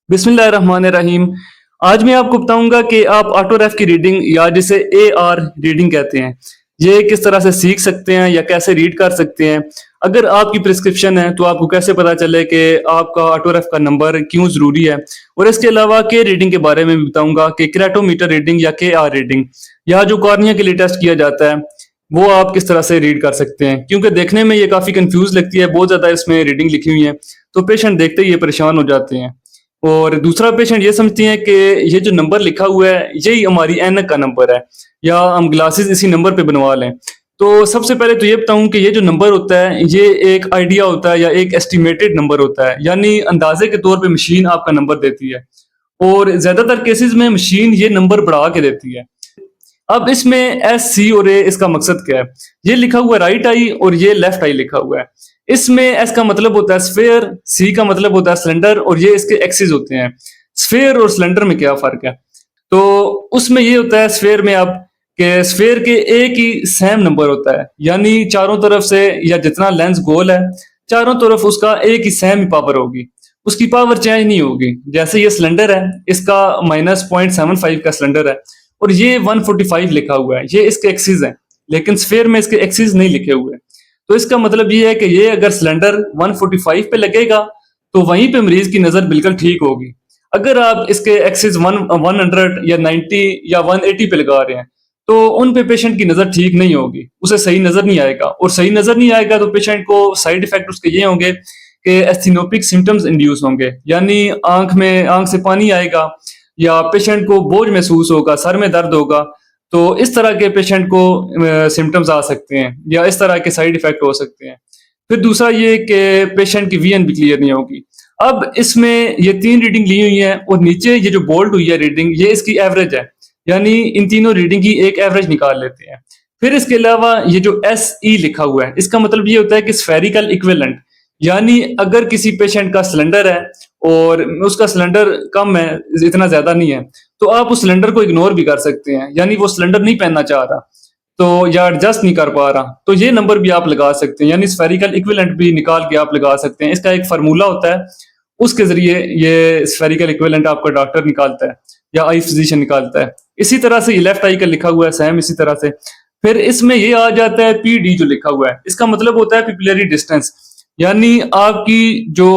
बिस्मिल्लाहिर्रहमानिर्रहीम। आज मैं आपको बताऊंगा कि आप ऑटोरेफ की रीडिंग या जिसे AR रीडिंग कहते हैं, ये किस तरह से सीख सकते हैं या कैसे रीड कर सकते हैं। अगर आपकी प्रिस्क्रिप्शन है तो आपको कैसे पता चले कि आपका ऑटोरेफ का नंबर क्यों ज़रूरी है। और इसके अलावा के रीडिंग के बारे में भी बताऊंगा कि क्रेटोमीटर रीडिंग या KR रीडिंग या जो कॉर्निया के लिए टेस्ट किया जाता है वो आप किस तरह से रीड कर सकते हैं, क्योंकि देखने में ये काफ़ी कंफ्यूज लगती है, बहुत ज़्यादा इसमें रीडिंग लिखी हुई है तो पेशेंट देखते ही ये परेशान हो जाते हैं। और दूसरा पेशेंट ये समझती हैं कि ये जो नंबर लिखा हुआ है यही हमारी ऐनक का नंबर है या हम ग्लासेस इसी नंबर पे बनवा लें। तो सबसे पहले तो ये बताऊं कि ये जो नंबर होता है ये एक आइडिया होता है या एक एस्टिमेटेड नंबर होता है, यानी अंदाजे के तौर पे मशीन आपका नंबर देती है और ज्यादातर केसेस में मशीन ये नंबर बढ़ा के देती है। अब इसमें SC और A इसका मकसद क्या है? ये लिखा हुआ है राइट आई और ये लेफ्ट आई लिखा हुआ है। इसमें S का मतलब होता है स्फेयर, C का मतलब होता है सिलेंडर और ये इसके एक्सिस होते हैं। स्फेयर और सिलेंडर में क्या फर्क है? तो उसमें ये होता है स्फेयर में अब कि स्फेयर के एक ही सेम नंबर होता है, यानी चारों तरफ से या जितना लेंस गोल है चारों तरफ उसका एक ही सेम पावर होगी, उसकी पावर चेंज नहीं होगी। जैसे ये सिलेंडर है, इसका -0.75 का सिलेंडर है और ये 145 लिखा हुआ है, ये इसके एक्सिस है, लेकिन स्फेयर में इसके एक्सिस नहीं लिखे हुए। तो इसका मतलब ये है कि ये अगर सिलेंडर 145 पे लगेगा तो वहीं पे मरीज की नजर बिल्कुल ठीक होगी। अगर आप इसके एक्सिस 100 या 90 या 180 पे लगा रहे हैं तो उन पे पेशेंट की नजर ठीक नहीं होगी, उसे सही नजर नहीं आएगा और सही नजर नहीं आएगा तो पेशेंट को साइड इफेक्ट उसके ये होंगे कि एस्थेनोपिक सिम्टम्स इंड्यूस होंगे, यानी आंख से पानी आएगा या पेशेंट को बोझ महसूस होगा, सर में दर्द होगा। तो इस तरह के पेशेंट को सिम्टम्स आ सकते हैं या इस तरह के साइड इफेक्ट हो सकते हैं। फिर दूसरा ये कि पेशेंट की VN भी क्लियर नहीं होगी। अब इसमें ये 3 रीडिंग ली हुई है और नीचे ये जो बोल्ड हुई है रीडिंग ये इसकी एवरेज है, यानी इन तीनों रीडिंग की एक एवरेज निकाल लेते हैं। फिर इसके अलावा ये जो SE लिखा हुआ है इसका मतलब ये होता है कि स्फेरिकल इक्विवेलेंट, यानी अगर किसी पेशेंट का सिलेंडर है और उसका सिलेंडर कम है, इतना ज्यादा नहीं है, तो आप उस सिलेंडर को इग्नोर भी कर सकते हैं, यानी वो सिलेंडर नहीं पहनना चाह रहा तो या एडजस्ट नहीं कर पा रहा तो ये नंबर भी आप लगा सकते हैं, यानी स्फेरिकल इक्विवेलेंट भी निकाल के आप लगा सकते हैं। इसका एक फार्मूला होता है, उसके जरिए ये स्फेरिकल इक्विवेलेंट आपका डॉक्टर निकालता है या आई फिजिशियन निकालता है। इसी तरह से ये लेफ्ट आई का लिखा हुआ है सेम इसी तरह से। फिर इसमें ये आ जाता है PD जो लिखा हुआ है, इसका मतलब होता है पिपुलरी डिस्टेंस, यानी आपकी जो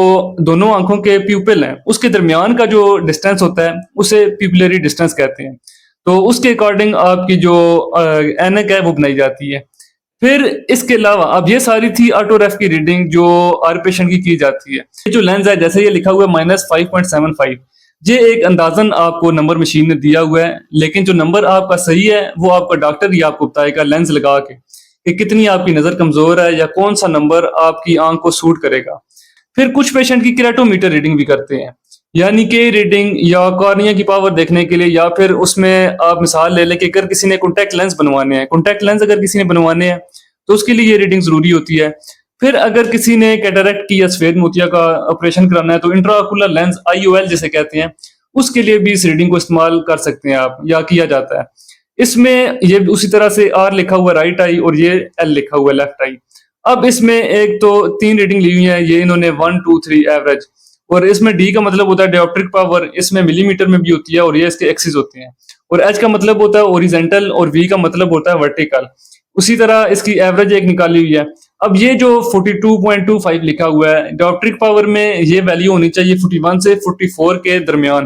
दोनों आंखों के प्यूपिल हैं उसके दरमियान का जो डिस्टेंस होता है उसे पिपुलरी डिस्टेंस कहते हैं। तो उसके अकॉर्डिंग आपकी जो ऐनक है वो बनाई जाती है। फिर इसके अलावा अब ये सारी थी ऑटोरेफ की रीडिंग जो हर पेशेंट की जाती है। ये जो लेंस है जैसे ये लिखा हुआ है -5.75, ये एक अंदाजन आपको नंबर मशीन ने दिया हुआ है, लेकिन जो नंबर आपका सही है वो आपका डॉक्टर ही आपको बताएगा लेंस लगा के कि कितनी आपकी नजर कमजोर है या कौन सा नंबर आपकी आंख को सूट करेगा। फिर कुछ पेशेंट की क्रेटोमीटर रीडिंग भी करते हैं, यानी कि रीडिंग या कॉर्निया की पावर देखने के लिए, या फिर उसमें आप मिसाल ले लें कि अगर किसी ने कॉन्टैक्ट लेंस बनवाने हैं, कॉन्टैक्ट लेंस अगर किसी ने बनवाने हैं तो उसके लिए ये रीडिंग जरूरी होती है। फिर अगर किसी ने कैटरेक्ट की या सफेद मोतिया का ऑपरेशन कराना है तो इंट्राओकुलर लेंस IOL जिसे कहते हैं, उसके लिए भी इस रीडिंग को इस्तेमाल कर सकते हैं आप या किया जाता है। इसमें ये उसी तरह से R लिखा हुआ राइट आई और ये L लिखा हुआ लेफ्ट आई। अब इसमें एक तो 3 रीडिंग ली हुई है, ये इन्होंने 1 2 3 एवरेज, और इसमें D का मतलब होता है डायोप्ट्रिक पावर, इसमें मिलीमीटर में भी होती है और ये इसके एक्सिस होते हैं। और H का मतलब होता है ओरिजेंटल और V का मतलब होता है वर्टिकल। उसी तरह इसकी एवरेज एक निकाली हुई है। अब ये जो 42.25 लिखा हुआ है डायोप्ट्रिक पावर में, ये वैल्यू होनी चाहिए 41 से 44 के दरमियान,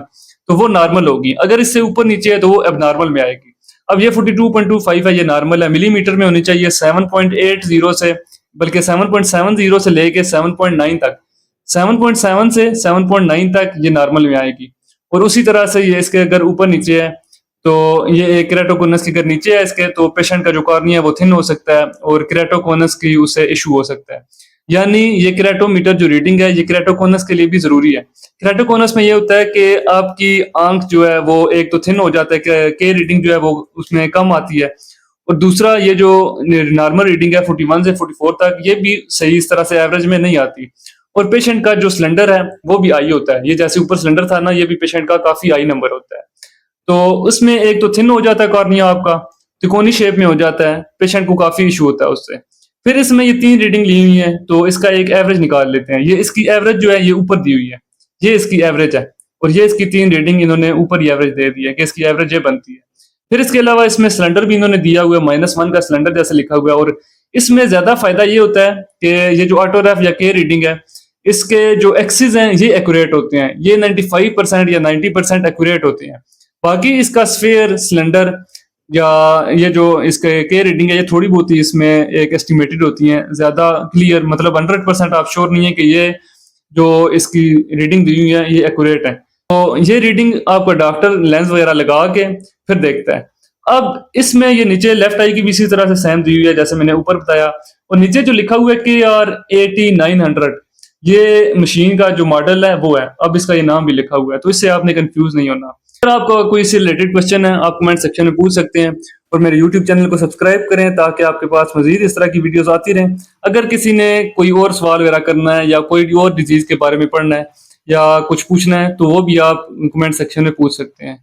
तो वो नॉर्मल होगी। अगर इससे ऊपर नीचे है तो वो एबनॉर्मल में आएगी। अब ये 42.25 है, ये नॉर्मल है। मिलीमीटर में होनी चाहिए 7.80 से, बल्कि 7.70 से लेके 7.9 तक, 7.7 से 7.9 तक ये नॉर्मल में आएगी। और उसी तरह से ये इसके अगर ऊपर नीचे है तो ये केराटोकोनस की अगर नीचे है इसके तो पेशेंट का जो कॉर्निया है वो थिन हो सकता है और केराटोकोनस की उसे इशू हो सकता है। यानी ये केराटोमीटर जो रीडिंग है ये केराटोकोनस के लिए भी जरूरी है। केराटोकोनस में ये होता है कि आपकी आंख जो है वो एक तो थिन हो जाता है, के रीडिंग जो है वो उसमें कम आती है, और दूसरा ये जो नॉर्मल रीडिंग है 41 से 44 तक ये भी सही इस तरह से एवरेज में नहीं आती। और पेशेंट का जो सिलेंडर है वो भी आई होता है, ये जैसे ऊपर सिलेंडर था ना, ये भी पेशेंट का काफी आई नंबर होता है। तो उसमें एक तो थिन हो जाता है कॉर्निया, आपका त्रिकोणी शेप में हो जाता है, पेशेंट को काफी इशू होता है उससे। फिर इसमें ये 3 रीडिंग ली हुई है तो इसका एक एवरेज निकाल लेते हैं। ये इसकी एवरेज जो है ये ऊपर दी हुई है, ये इसकी एवरेज है और ये इसकी 3 रीडिंग इन्होंने ऊपर ही एवरेज दे दी है कि इसकी एवरेज ये बनती है। फिर इसके अलावा इसमें सिलेंडर भी इन्होंने दिया हुआ है, -1 का सिलेंडर जैसे लिखा हुआ है। और इसमें ज्यादा फायदा ये होता है कि ये जो ऑटो रेफ या के रीडिंग है, इसके जो एक्सिस हैं ये एक्यूरेट होते हैं, ये 95% या 90% एक्यूरेट होते हैं। बाकी इसका स्फीयर, सिलेंडर या ये जो इसके के रीडिंग है, ये थोड़ी बहुत ही इसमें एक एस्टिमेटेड होती हैं, ज्यादा क्लियर मतलब 100% आप श्योर नहीं है कि ये जो इसकी रीडिंग दी हुई है ये एक्यूरेट है। तो ये रीडिंग आपका डॉक्टर लेंस वगैरह लगा के फिर देखता है। अब इसमें ये नीचे लेफ्ट आई की भी इसी तरह से सेम दी हुई है जैसे मैंने ऊपर बताया, और नीचे जो लिखा हुआ है KR 8900, ये मशीन का जो मॉडल है वो है। अब इसका ये नाम भी लिखा हुआ है, तो इससे आपने कंफ्यूज नहीं होना। अगर आपका कोई इससे रिलेटेड क्वेश्चन है आप कमेंट सेक्शन में पूछ सकते हैं, और मेरे यूट्यूब चैनल को सब्सक्राइब करें ताकि आपके पास मजीद इस तरह की वीडियोस आती रहें। अगर किसी ने कोई और सवाल वगैरह करना है या कोई और डिजीज के बारे में पढ़ना है या कुछ पूछना है तो वो भी आप कमेंट सेक्शन में पूछ सकते हैं।